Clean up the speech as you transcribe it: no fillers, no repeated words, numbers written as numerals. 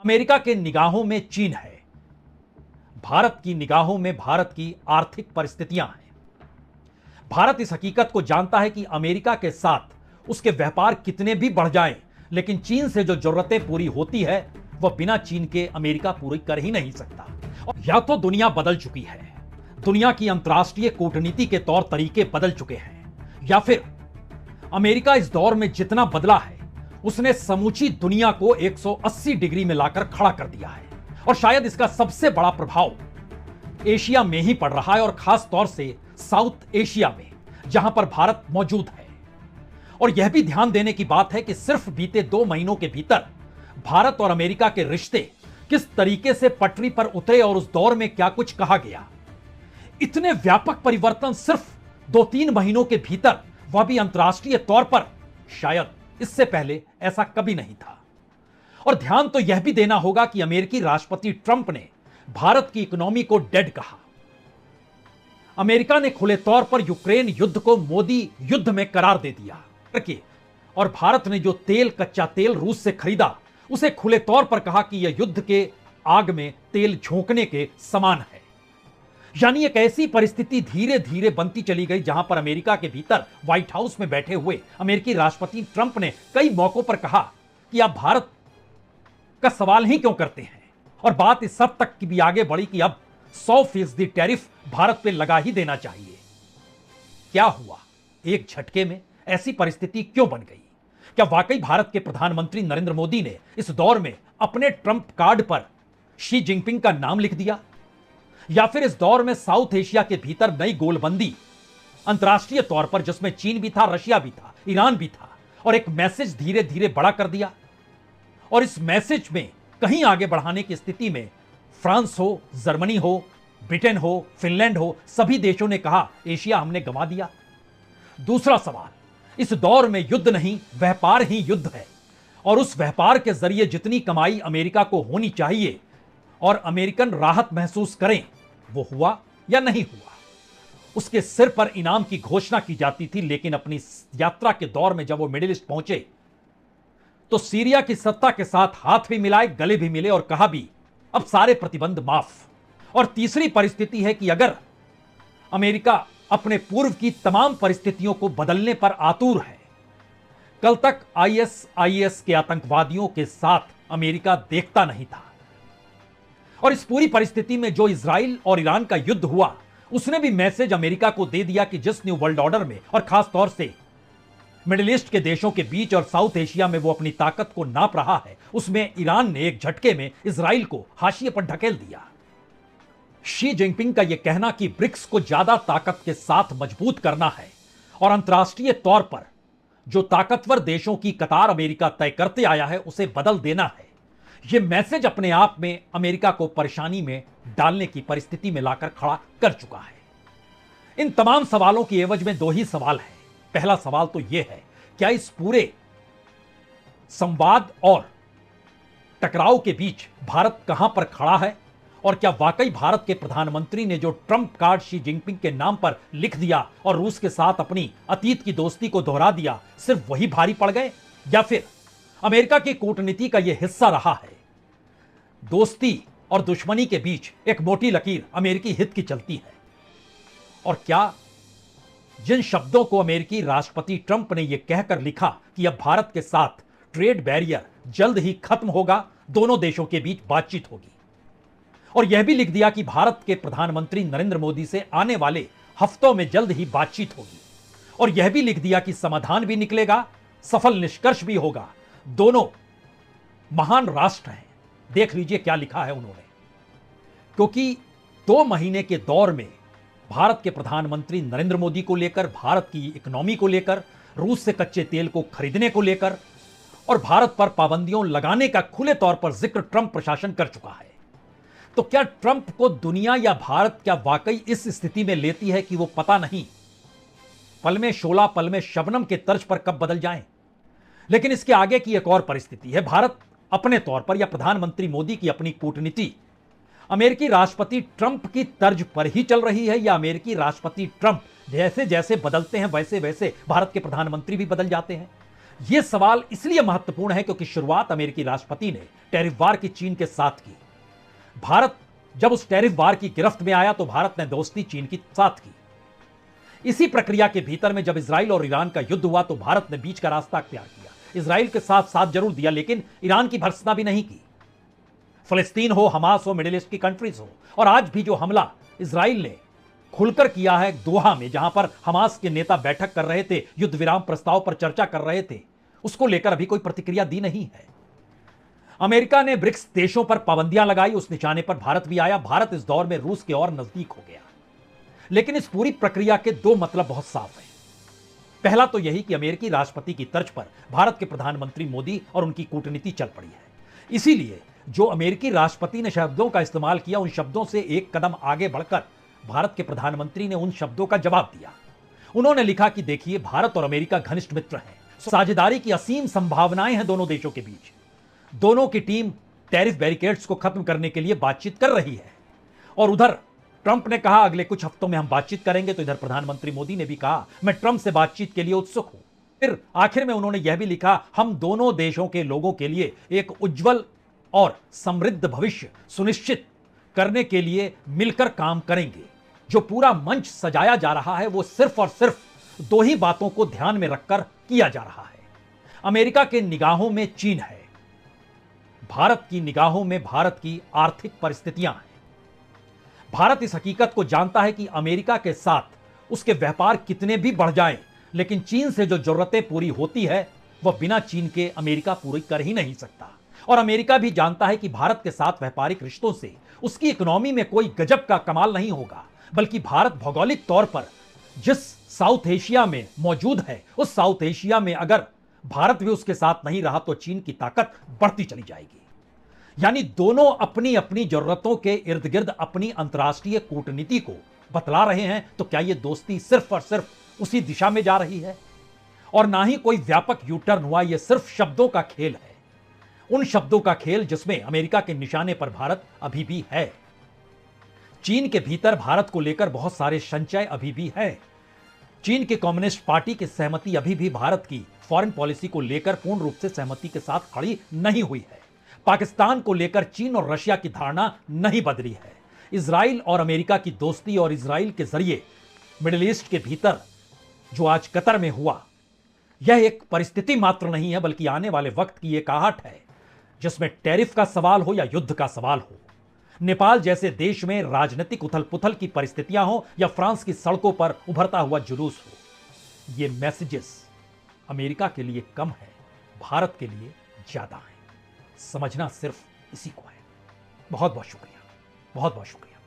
America के निगाहों में चीन है, भारत की निगाहों में भारत की आर्थिक परिस्थितियां हैं। भारत इस हकीकत को जानता है कि अमेरिका के साथ उसके व्यापार कितने भी बढ़ जाएं, लेकिन चीन से जो जरूरतें पूरी होती है वह बिना चीन के अमेरिका पूरी कर ही नहीं सकता। और या तो दुनिया बदल चुकी है, दुनिया की अंतर्राष्ट्रीय कूटनीति के तौर तरीके बदल चुके हैं, या फिर अमेरिका इस दौर में जितना बदला है उसने समूची दुनिया को 180 डिग्री में लाकर खड़ा कर दिया है। और शायद इसका सबसे बड़ा प्रभाव एशिया में ही पड़ रहा है, और खास तौर से साउथ एशिया में, जहां पर भारत मौजूद है। और यह भी ध्यान देने की बात है कि सिर्फ बीते 2 महीनों के भीतर भारत और अमेरिका के रिश्ते किस तरीके से पटरी पर उतरे और उस दौर में क्या कुछ कहा गया। इतने व्यापक परिवर्तन सिर्फ 2-3 महीनों के भीतर, वह भी अंतर्राष्ट्रीय तौर पर, शायद इससे पहले ऐसा कभी नहीं था। और ध्यान तो यह भी देना होगा कि अमेरिकी राष्ट्रपति ट्रंप ने भारत की इकोनॉमी को डेड कहा। अमेरिका ने खुले तौर पर यूक्रेन युद्ध को मोदी युद्ध में करार दे दिया, और भारत ने जो कच्चा तेल रूस से खरीदा उसे खुले तौर पर कहा कि यह युद्ध के आग में तेल झोंकने के समान है। यानी एक ऐसी परिस्थिति धीरे धीरे बनती चली गई जहां पर अमेरिका के भीतर व्हाइट हाउस में बैठे हुए अमेरिकी राष्ट्रपति ट्रंप ने कई मौकों पर कहा कि आप भारत का सवाल ही क्यों करते हैं। और बात इस हद तक की भी आगे बढ़ी कि अब 100% टैरिफ भारत पे लगा ही देना चाहिए। क्या हुआ? एक झटके में ऐसी परिस्थिति क्यों बन गई? क्या वाकई भारत के प्रधानमंत्री नरेंद्र मोदी ने इस दौर में अपने ट्रंप कार्ड पर शी जिनपिंग का नाम लिख दिया, या फिर इस दौर में साउथ एशिया के भीतर नई गोलबंदी अंतर्राष्ट्रीय तौर पर, जिसमें चीन भी था, रशिया भी था, ईरान भी था, और एक मैसेज धीरे धीरे बड़ा कर दिया। और इस मैसेज में कहीं आगे बढ़ाने की स्थिति में फ्रांस हो, जर्मनी हो, ब्रिटेन हो, फिनलैंड हो, सभी देशों ने कहा एशिया हमने गंवा दिया। दूसरा सवाल, इस दौर में युद्ध नहीं, व्यापार ही युद्ध है, और उस व्यापार के जरिए जितनी कमाई अमेरिका को होनी चाहिए और अमेरिकन राहत महसूस करें, वो हुआ या नहीं हुआ। उसके सिर पर इनाम की घोषणा की जाती थी, लेकिन अपनी यात्रा के दौर में जब वो मिडिल ईस्ट पहुंचे तो सीरिया की सत्ता के साथ हाथ भी मिलाए, गले भी मिले, और कहा भी अब सारे प्रतिबंध माफ। और तीसरी परिस्थिति है कि अगर अमेरिका अपने पूर्व की तमाम परिस्थितियों को बदलने पर आतुर है, कल तक आईएसआईएस के आतंकवादियों के साथ अमेरिका देखता नहीं था। और इस पूरी परिस्थिति में जो इजराइल और ईरान का युद्ध हुआ, उसने भी मैसेज अमेरिका को दे दिया कि जिस न्यू वर्ल्ड ऑर्डर में, और खास तौर से मिडिल ईस्ट के देशों के बीच और साउथ एशिया में वो अपनी ताकत को नाप रहा है, उसमें ईरान ने एक झटके में इजराइल को हाशिए पर ढकेल दिया। शी जिनपिंग का यह कहना कि ब्रिक्स को ज्यादा ताकत के साथ मजबूत करना है और अंतर्राष्ट्रीय तौर पर जो ताकतवर देशों की कतार अमेरिका तय करते आया है उसे बदल देना है, यह मैसेज अपने आप में अमेरिका को परेशानी में डालने की परिस्थिति में लाकर खड़ा कर चुका है। इन तमाम सवालों की एवज में 2 ही सवाल है। पहला सवाल तो यह है, क्या इस पूरे संवाद और टकराव के बीच भारत कहां पर खड़ा है, और क्या वाकई भारत के प्रधानमंत्री ने जो ट्रंप कार्ड शी जिनपिंग के नाम पर लिख दिया और रूस के साथ अपनी अतीत की दोस्ती को दोहरा दिया, सिर्फ वही भारी पड़ गए, या फिर अमेरिका की कूटनीति का यह हिस्सा रहा है। दोस्ती और दुश्मनी के बीच एक मोटी लकीर अमेरिकी हित की चलती है। और क्या जिन शब्दों को अमेरिकी राष्ट्रपति ट्रंप ने यह कहकर लिखा कि अब भारत के साथ ट्रेड बैरियर जल्द ही खत्म होगा, दोनों देशों के बीच बातचीत होगी, और यह भी लिख दिया कि भारत के प्रधानमंत्री नरेंद्र मोदी से आने वाले हफ्तों में जल्द ही बातचीत होगी, और यह भी लिख दिया कि समाधान भी निकलेगा, सफल निष्कर्ष भी होगा। दोनों महान राष्ट्र हैं। देख लीजिए क्या लिखा है उन्होंने, क्योंकि 2 महीने के दौर में भारत के प्रधानमंत्री नरेंद्र मोदी को लेकर, भारत की इकोनॉमी को लेकर, रूस से कच्चे तेल को खरीदने को लेकर और भारत पर पाबंदियों लगाने का खुले तौर पर जिक्र ट्रंप प्रशासन कर चुका है। तो क्या ट्रंप को दुनिया या भारत क्या वाकई इस स्थिति में लेती है कि वो पता नहीं पल में शोला पल में शबनम के तर्ज पर कब बदल जाएं? लेकिन इसके आगे की एक और परिस्थिति है। भारत अपने तौर पर या प्रधानमंत्री मोदी की अपनी कूटनीति अमेरिकी राष्ट्रपति ट्रंप की तर्ज पर ही चल रही है, या अमेरिकी राष्ट्रपति ट्रंप जैसे जैसे बदलते हैं वैसे वैसे भारत के प्रधानमंत्री भी बदल जाते हैं? यह सवाल इसलिए महत्वपूर्ण है क्योंकि शुरुआत अमेरिकी राष्ट्रपति ने टैरिफ वार की चीन के साथ की। भारत जब उस टैरिफ वार की गिरफ्त में आया तो भारत ने दोस्ती चीन के साथ की। इसी प्रक्रिया के भीतर में जब इजराइल और ईरान का युद्ध हुआ तो भारत ने बीच का रास्ता अख्तियार किया। इजराइल के साथ साथ जरूर दिया, लेकिन ईरान की भर्त्सना भी नहीं की। फिलिस्तीन हो, हमास हो, मिडिल ईस्ट की कंट्रीज हो, और आज भी जो हमला इजराइल ने खुलकर किया है दोहा में, जहां पर हमास के नेता बैठक कर रहे थे, युद्ध विराम प्रस्ताव पर चर्चा कर रहे थे, उसको लेकर अभी कोई प्रतिक्रिया दी नहीं है। अमेरिका ने ब्रिक्स देशों पर पाबंदियां लगाई, उस निशाने पर भारत भी आया। भारत इस दौर में रूस के और नजदीक हो गया। लेकिन इस पूरी प्रक्रिया के दो मतलब बहुत साफ हैं। पहला तो यही कि अमेरिकी राष्ट्रपति की तर्ज पर भारत के प्रधानमंत्री मोदी और उनकी कूटनीति चल पड़ी है। इसीलिए जो अमेरिकी राष्ट्रपति ने शब्दों का इस्तेमाल किया, उन शब्दों से एक कदम आगे बढ़कर भारत के प्रधानमंत्री ने उन शब्दों का जवाब दिया। उन्होंने लिखा कि देखिए, भारत और अमेरिका घनिष्ठ मित्र हैं, साझेदारी की असीम संभावनाएं हैं दोनों देशों के बीच। दोनों की टीम टैरिफ बैरिकेड्स को खत्म करने के लिए बातचीत कर रही है। और उधर ट्रंप ने कहा अगले कुछ हफ्तों में हम बातचीत करेंगे, तो इधर प्रधानमंत्री मोदी ने भी कहा मैं ट्रंप से बातचीत के लिए उत्सुक हूं। फिर आखिर में उन्होंने यह भी लिखा, हम दोनों देशों के लोगों के लिए एक उज्जवल और समृद्ध भविष्य सुनिश्चित करने के लिए मिलकर काम करेंगे। जो पूरा मंच सजाया जा रहा है वो सिर्फ और सिर्फ दो ही बातों को ध्यान में रखकर किया जा रहा है। अमेरिका के निगाहों में चीन है, भारत की निगाहों में भारत की आर्थिक परिस्थितियां हैं। भारत इस हकीकत को जानता है कि अमेरिका के साथ उसके व्यापार कितने भी बढ़ जाएं, लेकिन चीन से जो जरूरतें पूरी होती है वह बिना चीन के अमेरिका पूरी कर ही नहीं सकता। और अमेरिका भी जानता है कि भारत के साथ व्यापारिक रिश्तों से उसकी इकोनॉमी में कोई गजब का कमाल नहीं होगा, बल्कि भारत भौगोलिक तौर पर जिस साउथ एशिया में मौजूद है, उस साउथ एशिया में अगर भारत भी उसके साथ नहीं रहा तो चीन की ताकत बढ़ती चली जाएगी। यानी दोनों अपनी अपनी जरूरतों के इर्द गिर्द अपनी अंतर्राष्ट्रीय कूटनीति को बतला रहे हैं। तो क्या यह दोस्ती सिर्फ और सिर्फ उसी दिशा में जा रही है? और ना ही कोई व्यापक यू टर्न हुआ, यह सिर्फ शब्दों का खेल है। उन शब्दों का खेल जिसमें अमेरिका के निशाने पर भारत अभी भी है। चीन के भीतर भारत को लेकर बहुत सारे संशय अभी भी है। चीन की कम्युनिस्ट पार्टी की सहमति अभी भी भारत की फॉरेन पॉलिसी को लेकर पूर्ण रूप से सहमति के साथ खड़ी नहीं हुई है। पाकिस्तान को लेकर चीन और रशिया की धारणा नहीं बदली है। इजराइल और अमेरिका की दोस्ती और इजराइल के जरिए मिडिल ईस्ट के भीतर जो आज कतर में हुआ, यह एक परिस्थिति मात्र नहीं है, बल्कि आने वाले वक्त की एक आहट है, जिसमें टैरिफ का सवाल हो या युद्ध का सवाल हो, नेपाल जैसे देश में राजनीतिक उथल पुथल की परिस्थितियां हो या फ्रांस की सड़कों पर उभरता हुआ जुलूस हो। ये मैसेजेस अमेरिका के लिए कम है, भारत के लिए ज्यादा है। समझना सिर्फ इसी को है। बहुत बहुत शुक्रिया, बहुत बहुत शुक्रिया।